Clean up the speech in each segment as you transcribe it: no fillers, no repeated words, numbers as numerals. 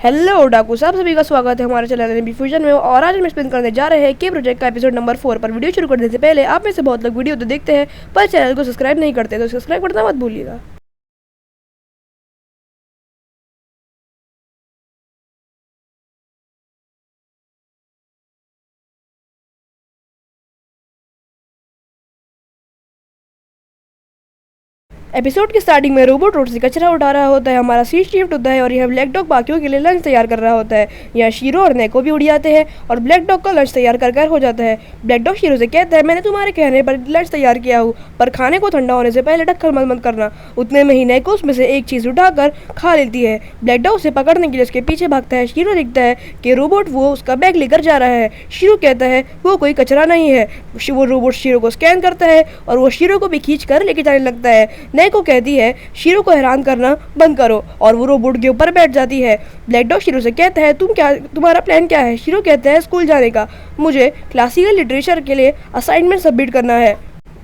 Hello डाकू साहब, सभी का स्वागत है हमारे चैनल एनिमी फ्यूजन में। और आज हम एक्सप्लेन करने जा रहे हैं के प्रोजेक्ट का एपिसोड नंबर 4 पर। वीडियो शुरू करने से पहले आप में से बहुत लोग वीडियो तो देखते हैं पर चैनल को सब्सक्राइब नहीं करते, तो सब्सक्राइब करना मत भूलिएगा। एपिसोड की स्टार्टिंग में रोबोट रोड से कचरा उठा रहा होता है। हमारा सीट शिफ्ट होता है और यह ब्लैक डॉग बाकियों के लिए लंच तैयार कर रहा होता है। यहाँ शीरो और नेको भी उड़ जाते हैं और ब्लैक डॉग का लंच तैयार कर हो जाता है। ब्लैक डॉग शीरो से कहता है, मैंने तुम्हारे कहने पर लंच तैयार किया हूँ, पर खाने को ठंडा होने से पहले ढक्कन मत करना। उतने में ही नेको उसमें से एक चीज़ उठाकर खा लेती है। ब्लैक डॉग उसे पकड़ने के लिए उसके पीछे भागता है। शीरो दिखता है कि रोबोट वो उसका बैग लेकर जा रहा है। शीरो कहता है वो कोई कचरा नहीं है। वो रोबोट शीरो को स्कैन करता है और वो शीरो को भी खींच कर लेके जाने लगता है। नेको कहती है, शीरो को हैरान करना बंद करो, और वो रोबोट के ऊपर बैठ जाती है। ब्लैक डॉग शीरो से कहता है, तुम्हारा प्लान क्या है? शीरो कहता है, स्कूल जाने का, मुझे क्लासिकल लिटरेचर के लिए असाइनमेंट सबमिट करना है।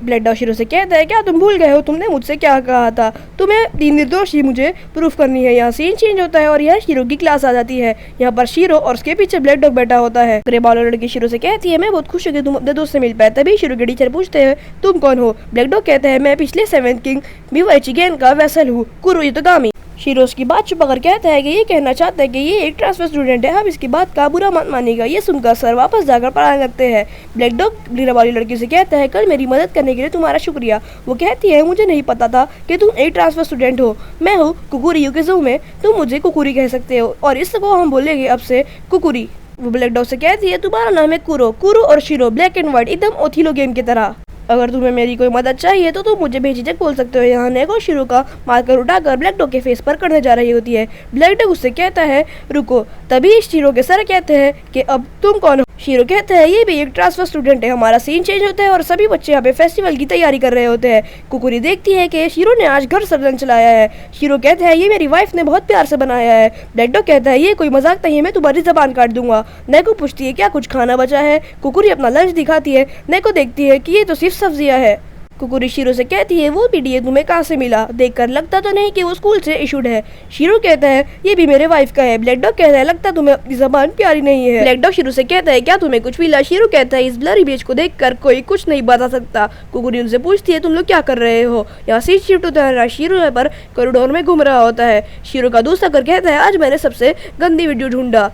ब्लैक डॉग शीरो से कहता है, क्या तुम भूल गए हो तुमने मुझसे क्या कहा था? तुम्हें निर्दोषी मुझे प्रूफ करनी है। यहाँ सीन चेंज होता है और यह शीरो की क्लास आ जाती है। यहाँ पर शीरो और उसके पीछे ब्लैक डॉग बैठा होता है। ग्रे बाल लड़की शीरो से कहती है, मैं बहुत खुश हूँ कि तुम अपने दोस्त से मिल पाए। तभी शीरो के टीचर पूछते हैं, तुम कौन हो? ब्लैक डॉग कहता है, मैं पिछले 7th किंग मिवाइचिगेन का वेसल हूँ, कुरुयुतगामी। शीरो उसकी बात चुप कर कहता है कि ये कहना चाहता है कि ये एक ट्रांसफर स्टूडेंट है, हम इसकी बात का बुरा मत मानेगा। ये सुनकर सर वापस जाकर पढ़ाने लगते हैं। ब्लैक डॉग ग्रीन वाली लड़की से कहता है, कल मेरी मदद करने के लिए तुम्हारा शुक्रिया। वो कहती है, मुझे नहीं पता था कि तुम एक ट्रांसफर स्टूडेंट हो। मैं हूँ कुकुरी यूकेज़ो में, तुम मुझे कुकुरी कह सकते हो और इसको हम बोलेंगे अब से कुकुरी। वो ब्लैक डॉग से कहती है, तुम्हारा नाम है कुरो। कुरो और शीरो ब्लैक एंड व्हाइट, एकदम ओथिलो गेम की तरह। अगर तुम्हें मेरी कोई मदद चाहिए तो तुम मुझे बेझिझक बोल सकते हो। यहाँ नेको शीरो का मार्कर उठाकर ब्लैक डॉग के फेस पर करने जा रही होती है। ब्लैक डॉग उससे कहता है, रुको। तभी शीरो के सर कहते हैं कि अब तुम कौन हो? शीरो कहता है, ये भी एक ट्रांसफर स्टूडेंट है। हमारा सीन चेंज होता है और सभी बच्चे यहाँ पे फेस्टिवल की तैयारी कर रहे होते हैं। कुकुरी देखती है कि शीरो ने आज घर सर्जन चलाया है। शीरो कहता है, ये मेरी वाइफ ने बहुत प्यार से बनाया है। ब्लैक डॉग कहता है, ये कोई मजाक नहीं है, मैं तुम्हारी जबान काट दूंगा। नेको पूछती है, क्या कुछ खाना बचा है? कुकुरी अपना लंच दिखाती है। नेको देखती है कि ये तो सिर्फ सब्जियां है। कुकुरी शीरो से कहती है, वो पीडीए तुम्हें कहाँ से मिला? देखकर लगता तो नहीं कि वो स्कूल से इशूड है। शीरो कहता है, ये भी मेरे वाइफ का है। ब्लैक डॉग कहता है, लगता तुम्हें अपनी जबान प्यारी नहीं है। ब्लैक डॉग शीरो से कहता है, क्या तुम्हें कुछ मिला? शीरो कहता है, इस ब्लरी इमेज को देखकर कोई कुछ नहीं बता सकता। कुकुरी उनसे पूछती है, तुम लोग क्या कर रहे हो? यहाँ सीट शिफ्ट होता है। शीरो यहाँ पर कॉरिडोर में घूम रहा होता है। शीरो का दोस्त आकर कहता है, आज मैंने सबसे गंदी वीडियो ढूंढा।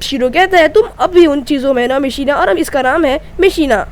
शीरो कहता है, तुम अब भी उन चीजों में ना मिशीना, और इसका नाम है मिशीना।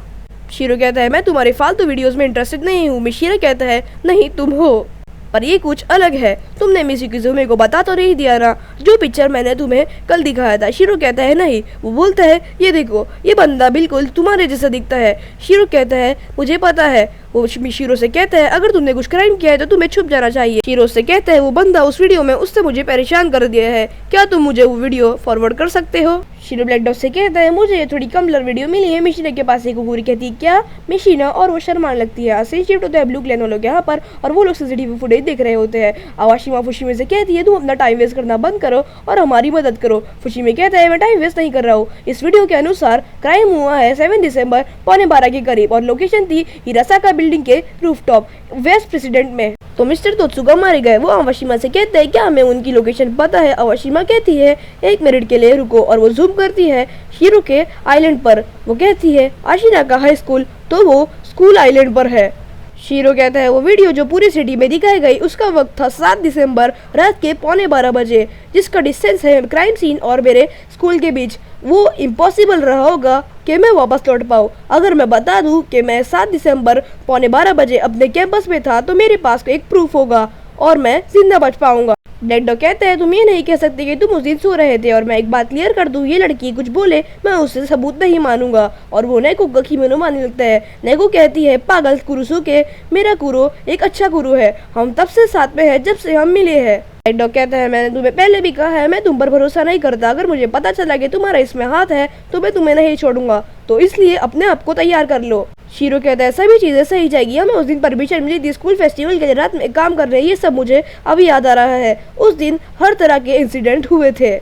शीरो कहता है, मैं तुम्हारे फालतू वीडियोस में इंटरेस्टेड नहीं हूँ। मिशीना कहता है, नहीं तुम हो, पर ये कुछ अलग है। तुमने मिशिकिज़ो मेरे को बता तो नहीं दिया ना, जो पिक्चर मैंने तुम्हें कल दिखाया था? शीरो कहता है, नहीं। वो बोलता है, ये देखो, ये बंदा बिल्कुल तुम्हारे जैसा दिखता है। शीरो कहता है, मुझे पता है। वो शीरो से कहता है, अगर तुमने कुछ क्राइम किया है तो तुम्हें छुप जाना चाहिए। शीरो से कहता है, वो बंदा उस वीडियो में उससे मुझे परेशान कर दिया है, क्या तुम मुझे वो वीडियो फॉरवर्ड कर सकते हो? शीरो ब्लैक डॉग से कहता है, मुझे थोड़ी कम ब्लर वीडियो मिली है मिशीना के पास। एक कुकुरी कहती है, क्या? मिशीना, और वो शर्माने लगती है। सीन शिफ्ट होता है ब्लू क्लैन लोग यहाँ पर, और वो लोग सीसीटीवी फुटेज देख रहे होते हैं। आवाशिमा फुशीमे से कहती है, तुम अपना टाइम वेस्ट करना बंद करो और हमारी मदद करो। फुशीमे कहता है, मैं टाइम वेस्ट नहीं कर रहा हूँ। इस वीडियो के अनुसार क्राइम हुआ है 7 दिसंबर 11:15 के करीब, और लोकेशन थी हिरासाका बिल्डिंग के रूफटॉप वेस्ट प्रेसिडेंट में। तो मिस्टर तोत्सुगा मारे गए। वो आवाशिमा से कहते हैं, क्या हमें उनकी लोकेशन पता है? आवाशिमा कहती है, 1 मिनट के लिए रुको, और वो जूम करती है शीरो के आइलैंड पर। वो कहती है, आशिना का हाई स्कूल, तो वो स्कूल आइलैंड पर है। शीरो कहता है, वो वीडियो जो पूरी सिटी में दिखाई गई उसका वक्त था 7 दिसंबर रात के 11:15 बजे, जिसका डिस्टेंस है क्राइम सीन और मेरे स्कूल के बीच। वो इम्पॉसिबल रहा होगा कि मैं वापस लौट पाऊँ। अगर मैं बता दूं कि मैं 7 दिसंबर 11:15 बजे अपने कैंपस में था, तो मेरे पास एक प्रूफ होगा और मैं जिंदा बच पाऊंगा। ब्लैक डॉग कहता है, तुम ये नहीं कह सकते कि तुम उस दिन सो रहे थे। और मैं एक बात क्लियर कर दूं, ये लड़की कुछ बोले मैं उससे सबूत नहीं मानूंगा। और वो नेको को खीमेनो मानने लगता है। नेको कहती है, पागल कुरुसुके, मेरा कुरो एक अच्छा गुरु है, हम तब से साथ में है जब से हम मिले हैं। ब्लैक डॉग कहता है, मैंने तुम्हें पहले भी कहा है, मैं तुम पर भरोसा नहीं करता। अगर मुझे पता चला कि तुम्हारा इसमें हाथ है तो मैं तुम्हें नहीं छोड़ूंगा, तो इसलिए अपने आप को तैयार कर लो। शीरो कहता है, सभी चीजें सही जाएगी। हमें उस दिन परमिशन मिली थी स्कूल फेस्टिवल के रात में काम कर रहे हैं, ये सब मुझे अभी याद आ रहा है। उस दिन हर तरह के इंसिडेंट हुए थे।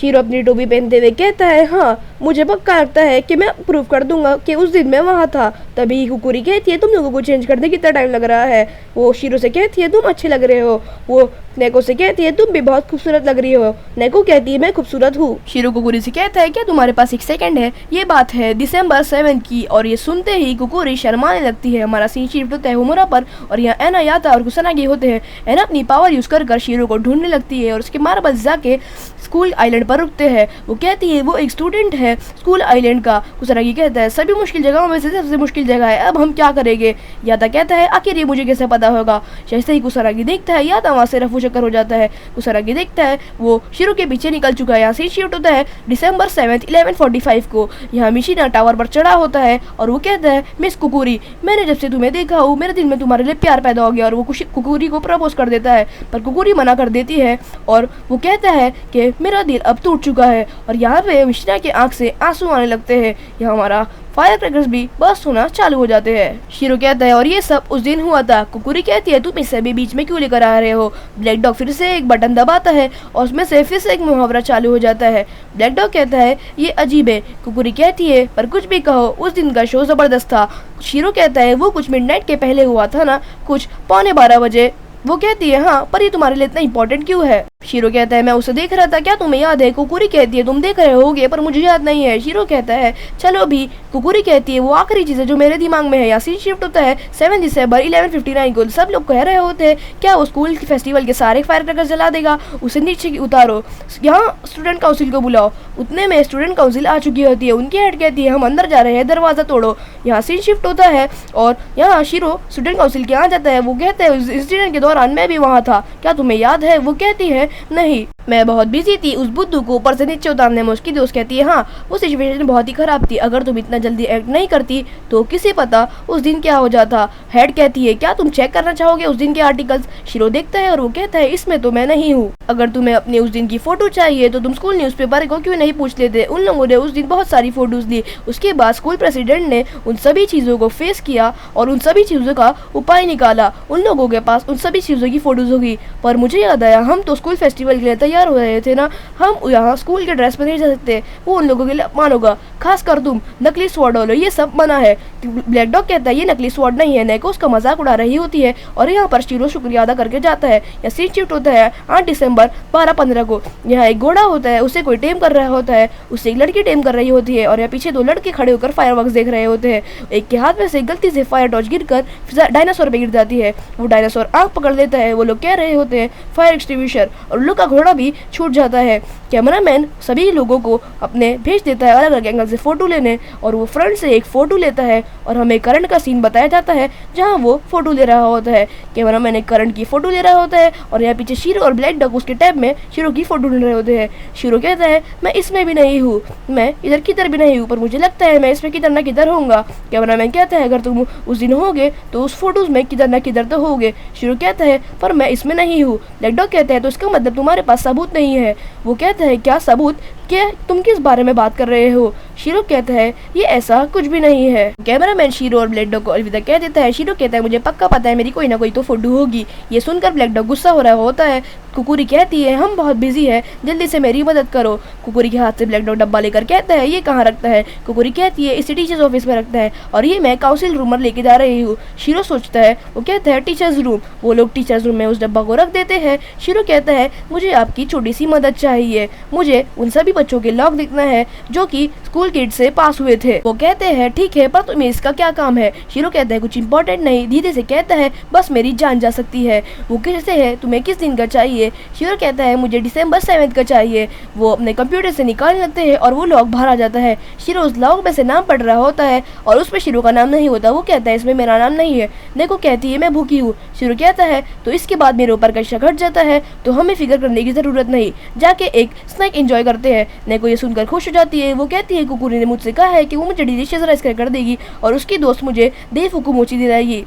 शीरो अपनी टोपी पहनते हुए कहता है, हाँ मुझे पक्का लगता है कि मैं प्रूव कर दूंगा कि उस दिन मैं वहाँ था। तभी कुकुरी कहती है तुम लोगों को चेंज करने कितना टाइम लग रहा है। वो शीरो से कहती है तुम अच्छे लग रहे हो। वो नेको से कहती है तुम भी बहुत खूबसूरत लग रही हो। नेको कहती है मैं खूबसूरत हूँ। शीरो कुकुरी से कहता है क्या तुम्हारे पास एक सेकंड है। ये बात है दिसंबर 7 की और ये सुनते ही कुकुरी शर्माने लगती है। हमारा सीन शिफ्ट होता है हुमुरा पर और यहाँ एना याता और कुसनागी होते हैं। एना अपनी पावर यूज कर शीरो को ढूंढने लगती है और उसके मार्बल्स जाके स्कूल आइलैंड पर रुकते हैं। वो कहती है वो एक स्टूडेंट है स्कूल आइलैंड का। कुसनागी कहता है सभी मुश्किल जगहों में से सबसे मुश्किल जगह है, अब हम क्या करेंगे। याता कहता है आखिर ये मुझे कैसे पता होगा। जैसे ही कुसनागी देखता है याता वहाँ से रफू चक्कर हो जाता है। कुसनागी देखता है वो शीरो के पीछे निकल चुका है। यहाँ से शिफ्ट होता है दिसंबर 7 11:45 को। यहाँ मिशिना टावर पर चढ़ा होता है और वो कहता है मिस कुकुरी मैंने जब से तुम्हें देखा हूँ मेरे दिल में तुम्हारे लिए प्यार पैदा हो गया। और वो कुकुरी को प्रपोज कर देता है पर कुकुरी मना कर देती है और वो कहता है कि मेरा दिल अब टूट चुका है। और यहाँ पे मिशिना की आंख से आंसू आने लगते हैं। यहाँ हमारा फायर क्रैकर्स भी बर्स्ट होना चालू हो जाते हैं। शीरो कहता है और ये सब उस दिन हुआ था। कुकुरी कहती है तुम इसे भी बीच में क्यों लेकर आ रहे हो। ब्लैक डॉग फिर से एक बटन दबाता है और उसमें से फिर से एक मुहावरा चालू हो जाता है। ब्लैक डॉग कहता है ये अजीब है। कुकुरी कहती है पर कुछ भी कहो उस दिन का शो जबरदस्त था। शीरो कहता है वो कुछ मिडनाइट के पहले हुआ था ना, कुछ 11:15 बजे। वो कहती है हाँ पर ये तुम्हारे लिए इतना इंपॉर्टेंट क्यों है। शीरो कहता है मैं उसे देख रहा था, क्या तुम्हें याद है। कुकुरी कहती है तुम देख रहे होगे पर मुझे याद नहीं है। शीरो कहता है चलो भी। कुकुरी कहती है वो आखिरी चीज है जो मेरे दिमाग में है। यहाँ सीन शिफ्ट होता है 7 दिसंबर 11:59 को। सब लोग कह रहे होते हैं क्या वो स्कूल के फेस्टिवल के सारे फायर क्रैकर्स जला देगा, उसे नीचे उतारो, यहाँ स्टूडेंट काउंसिल को बुलाओ। उतने में स्टूडेंट काउंसिल आ चुकी होती है। उनकी हेड कहती है हम अंदर जा रहे हैं, दरवाजा तोड़ो। यहाँ सीन शिफ्ट होता है और यहाँ शीरो स्टूडेंट काउंसिल के यहाँ जाता है। वो कहता है उस इंसिडेंट के दौरान मैं भी वहाँ था, क्या तुम्हें याद है। वो कहती है नहीं मैं बहुत बिजी थी उस बुद्धू को ऊपर से नीचे उतारने में। उसकी दोस्त कहती है हाँ वो सिचुएशन बहुत ही खराब थी, अगर तुम इतना जल्दी एक्ट नहीं करती तो किसे पता उस दिन क्या हो जाता। हेड कहती है क्या तुम चेक करना चाहोगे उस दिन के आर्टिकल्स। शीरो देखता है और वो कहता है इसमें तो मैं नहीं हूँ। अगर तुम्हें अपने उस दिन की फोटो चाहिए तो तुम स्कूल न्यूज़पेपर को क्यों नहीं पूछ लेते। उन लोगों ने उस दिन बहुत सारी फोटोज ली। उसके बाद स्कूल प्रेसिडेंट ने उन सभी चीजों को फेस किया और उन सभी चीजों का उपाय निकाला। उन लोगों के पास उन सभी चीजों की फोटोज होगी। पर मुझे याद आया हम तो स्कूल फेस्टिवल के लिए तैयार हो रहे थे ना, हम यहाँ स्कूल के ड्रेस में नहीं जा सकते, वो उन लोगों के लिए अपमान होगा। खासकर तुम नकली स्वॉर्ड वालो, ये सब मना है। ब्लैक डॉग कहता है ये नकली स्वॉर्ड नहीं है। नेको उसका मजाक उड़ा रही होती है और यहाँ पर शीरो शुक्रिया अदा करके जाता है। या सीन शिफ्ट होता है 8 दिसंबर 12:15 को। यहाँ एक घोड़ा होता है, उसे कोई टेम कर रहा होता है, उससे एक लड़की टेम कर रही होती है और यहाँ पीछे 2 लड़के खड़े होकर फायरवर्क्स देख रहे होते हैं। एक के हाथ में से गलती से फायर टॉर्च गिरकर डायनासोर पे गिर जाती है। वो डायनासोर आंख पकड़ लेता है। वो लोग कह रहे होते हैं फायर एक्सटिंग्विशर और उन लोग का घोड़ा भी छूट जाता है। कैमरामैन सभी लोगों को अपने भेज देता है अलग अलग एंगल से फोटो लेने और वो फ्रंट से एक फोटो लेता है और हमें करंट का सीन बताया जाता है जहां वो फोटो ले रहा होता है। कैमरामैन एक करंट की फोटो ले रहा होता है और यहाँ पीछे शीरो और ब्लैक डॉग उसके टैब में शीरो की फोटो ले रहे होते हैं। शीरो कहता है मैं इसमें भी नहीं हूँ, मैं इधर किधर भी नहीं हूँ, पर मुझे लगता है मैं इसमें किधर ना किधर होऊंगा। कैमरामैन कहता है अगर तुम उस दिन होगे तो उस फोटोज में किधर ना किधर तो होगे। शीरो कहता है पर मैं इसमें नहीं हूँ। ब्लैक डॉग कहता है तो इसका मतलब तुम्हारे पास सबूत नहीं है। वो कहता है क्या सबूत, क्या तुम किस बारे में बात कर रहे हो। शीरो कहता है ये ऐसा कुछ भी नहीं है। कैमरामैन शीरो और ब्लैक डॉग को अलविदा कह देता है। शीरो कहता है मुझे पक्का पता है मेरी कोई ना कोई तो फोटो होगी। ये सुनकर ब्लैक डॉग गुस्सा हो रहा होता है। कुकुरी कहती है हम बहुत बिजी है, जल्दी से मेरी मदद करो। कुकुरी के हाथ से ब्लैक डॉग डब्बा लेकर कहता है ये कहाँ रखता है। कुकुरी कहती है इसे टीचर्स ऑफिस में रखता है और ये मैं काउंसिल रूम में लेके जा रही हूँ। शीरो सोचता है, वो कहता है टीचर्स रूम। वो लोग टीचर्स रूम में उस डब्बा को रख देते हैं। शीरो कहता है मुझे आपकी छोटी सी मदद चाहिए, मुझे उन सभी बच्चों के लॉग देखना है जो कि स्कूल किड से पास हुए थे। वो कहते हैं ठीक है पर तुम्हें इसका क्या काम है। शीरो कहता है कुछ इंपॉर्टेंट नहीं। धीरे से कहता है बस मेरी जान जा सकती है। वो कैसे है, तुम्हें किस दिन का चाहिए। शीरो कहता है मुझे दिसंबर 7 का चाहिए। वो अपने कंप्यूटर से निकालने लगते हैं और वो लॉग बाहर आ जाता है। शीरो उस लॉग में से नाम पढ़ रहा होता है और उसमें शीरो का नाम नहीं होता। वो कहता है इसमें मेरा नाम नहीं है। नेको कहती है मैं भूखी हूँ। शीरो कहता है तो इसके बाद मेरे ऊपर का शक हट जाता है तो हमें फिक्र करने की जरूरत नहीं, जाके एक स्नैक एंजॉय करते हैं। नेको ये सुनकर खुश हो जाती है। वो कहती है कुकुरी ने मुझसे कहा है कि वो मुझे डिलीशियस राइस कर देगी और उसकी दोस्त मुझे देव हुकुमोची दिलाएगी।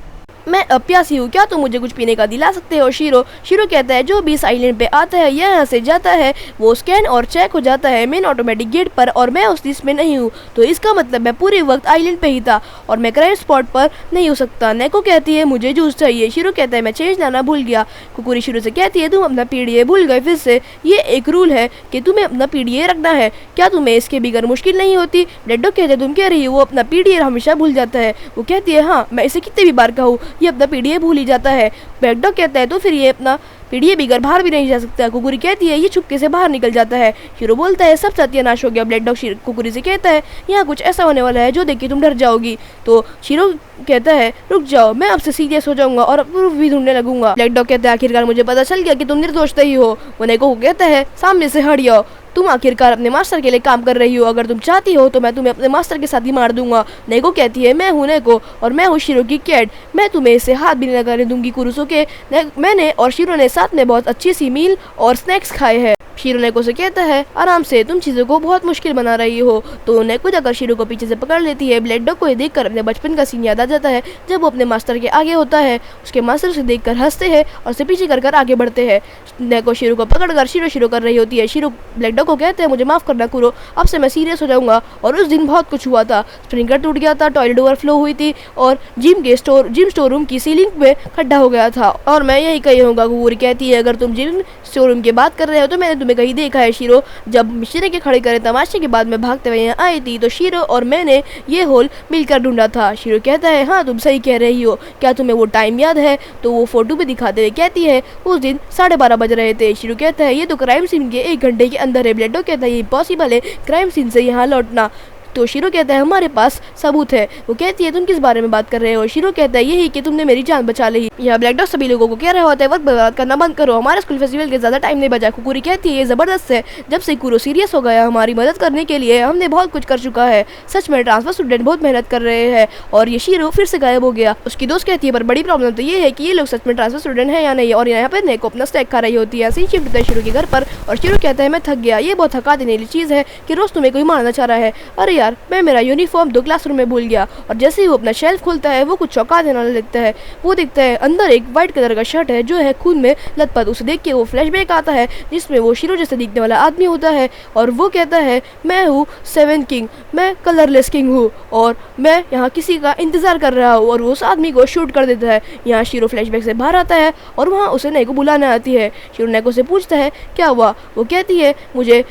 मैं अब प्यासी हूँ, क्या तुम मुझे कुछ पीने का दिला सकते हो? शीरो शीरो कहता है जो भी इस आइलैंड पे आता है यहाँ से जाता है वो स्कैन और चेक हो जाता है मेन ऑटोमेटिक गेट पर, और मैं उस लिस्ट में नहीं हूँ, तो इसका मतलब मैं पूरे वक्त आइलैंड पे ही था और मैं क्राइम स्पॉट पर नहीं हो सकता। नेको कहती है मुझे जूस चाहिए। शीरो कहता है मैं चेंज लाना भूल गया। कुकुरी शीरो से कहती है तुम अपना पीडीए भूल गए फिर से, ये एक रूल है कि तुम्हें अपना पीडीए रखना है, क्या तुम्हें इसके बगैर मुश्किल नहीं होती? ब्लैक डॉग कहते तुम कह रही हो वो अपना पीडीए हमेशा भूल जाता है। वो कहती है हाँ, मैं इसे कितने भी बार कहूँ ये अपना पीडीए भूल ही जाता है। ब्लैक डॉग कहता है तो फिर ये अपना पीडीए बिगर बाहर भी नहीं जा सकता। कुकुरी कहती है ये चुपके से बाहर निकल जाता है। शीरो बोलता है सब सत्यानाश हो गया। ब्लैक डॉग कुकुरी से कहता है यहाँ कुछ ऐसा होने वाला है जो देख के तुम डर जाओगी। तो शीरो कहता है रुक जाओ, मैं अब से सीरियस हो जाऊंगा और प्रूफ भी ढूंढने लगूंगा। ब्लैक डॉग कहता है आखिरकार मुझे पता चल गया कि तुम निर्दोष ही हो। वो नेको कहता है सामने से हट जाओ, तुम आखिरकार अपने मास्टर के लिए काम कर रही हो, अगर तुम चाहती हो तो मैं तुम्हें अपने मास्टर के साथ ही मार दूंगा। नेको कहती है मैं हूँ नेको और मैं हूँ शीरो की कैट, मैं तुम्हें इसे हाथ भी नहीं लगाने दूंगी। कुरुसुके मैंने और शीरो ने साथ में बहुत अच्छी सी मील और स्नैक्स खाए हैं। शीरो नेको से कहता है आराम से, तुम चीज़ों को बहुत मुश्किल बना रही हो। तो नेको जाकर शीरो को पीछे से पकड़ लेती है। ब्लैक डॉग को ये देखकर अपने बचपन का सीन याद आ जाता है जब वो अपने मास्टर के आगे होता है। उसके मास्टर उसे देखकर हंसते हैं और उसे पीछे कर आगे बढ़ते हैं। नेको शीरो को पकड़कर शीरो कर रही होती है। शीरो ब्लैक डॉग को कहते हैं मुझे माफ करना कुरो, अब से मैं सीरियस हो जाऊंगा। और उस दिन बहुत कुछ हुआ था, स्प्रिंकलर टूट गया था, टॉयलेट ओवरफ्लो हुई थी और जिम स्टोर रूम की सीलिंग में खड्डा हो गया था और मैं यही कही होगा। कुकुरी कहती है अगर तुम जिम स्टोर रूम की बात कर रहे हो तो मैंने तुम्हें कहीं देखा है शीरो, जब मिश्रे के खड़े करे तमाशे के बाद मैं भागते हुए यहाँ आई थी तो शीरो और मैंने ये होल मिलकर ढूंढा था। शीरो कहता है हाँ तुम सही कह रही हो, क्या तुम्हें वो टाइम याद है? तो वो फोटो भी दिखाते हुए कहती है उस दिन 12:30 बज रहे थे। शीरो कहता है ये तो क्राइम सीन के 1 घंटे के अंदर है। ब्लैक डॉग कहता है ये इम्पॉसिबल है क्राइम सीन से यहाँ लौटना। तो शीरो कहता है हमारे पास सबूत है। वो कहती है तुम किस बारे में बात कर रहे हो? शीरो कहता है यही कि तुमने मेरी जान बचा ली। यह ब्लैक डॉग सभी लोगों को कह रहा होता है वक्त बर्बाद करना बंद करो, हमारे स्कूल फेस्टिवल के ज्यादा टाइम नहीं बचा। कुकुरी कहती है ये जबरदस्त है, जब से कुरो सीरियस हो गया हमारी मदद करने के लिए हमने बहुत कुछ कर चुका है। सच में ट्रांसफर स्टूडेंट बहुत मेहनत कर रहे हैं। और ये शीरो फिर से गायब हो गया। उसकी दोस्त कहती है पर बड़ी प्रॉब्लम तो ये है कि ये लोग सच में ट्रांसफर स्टूडेंट है या नहीं। और यहाँ पे नेको अपना स्नैक खा रही होती है। ऐसे ही शिफ्ट होता है शीरो के घर पर और शीरो कहता है मैं थक गया, ये बहुत थका देने वाली चीज है कि रोज तुम्हें कोई मारना चाह रहा है। अरे यार मैं मेरा यूनिफॉर्म 2 क्लासरूम में भूल गया। और जैसे ही वो अपना शेल्फ खोलता है वो कुछ चौंका देने वाला लगता है। वो देखता है अंदर एक व्हाइट कलर का शर्ट है जो है खून में लथपथ। उसे देख के वो फ्लैशबैक आता है जिसमें वो शीरो जैसे दिखने वाला आदमी होता है और वो कहता है मैं हूँ 7 किंग, मैं कलरलेस किंग हूँ और मैं यहाँ किसी का इंतजार कर रहा हूँ। और वो उस आदमी को शूट कर देता है। यहाँ शीरो फ्लैशबैक से बाहर आता है और वहाँ उसे नेको बुलाने आती है। शीरो नेको से पूछता है क्या हुआ? वो कहती है मुझे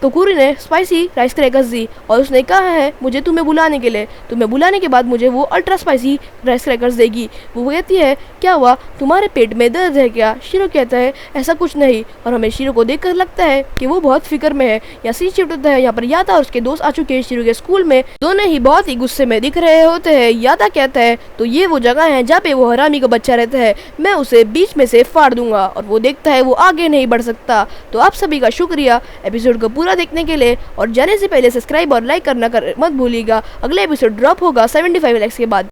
कुकुरी ने स्पाइसी राइस क्रैकर्स दी और उसने कहा है मुझे तुम्हें बुलाने के लिए, तुम्हें बुलाने के बाद मुझे वो अल्ट्रा स्पाइसी राइस क्रैकर्स देगी। वो कहती है क्या हुआ तुम्हारे पेट में दर्द है क्या? शीरो कहता है ऐसा कुछ नहीं। और हमें शीरो को देखकर लगता है कि वो बहुत फिक्र में है। यहाँ सीन शिफ्ट होता है, यहाँ पर यादा और उसके दोस्त आ चुके हैं शीरो के स्कूल में। दोनों ही बहुत ही गुस्से में दिख रहे होते हैं। यादा कहता है तो ये वो जगह है जहाँ पे वो हरामी का बच्चा रहता है, मैं उसे बीच में से फाड़ दूंगा। और वो देखता है वो आगे नहीं बढ़ सकता। तो आप सभी का शुक्रिया एपिसोड को पूरा देखने के लिए और जाने से पहले सब्सक्राइब और लाइक करना मत भूलिएगा। अगला एपिसोड ड्रॉप होगा 75 लाइक्स के बाद।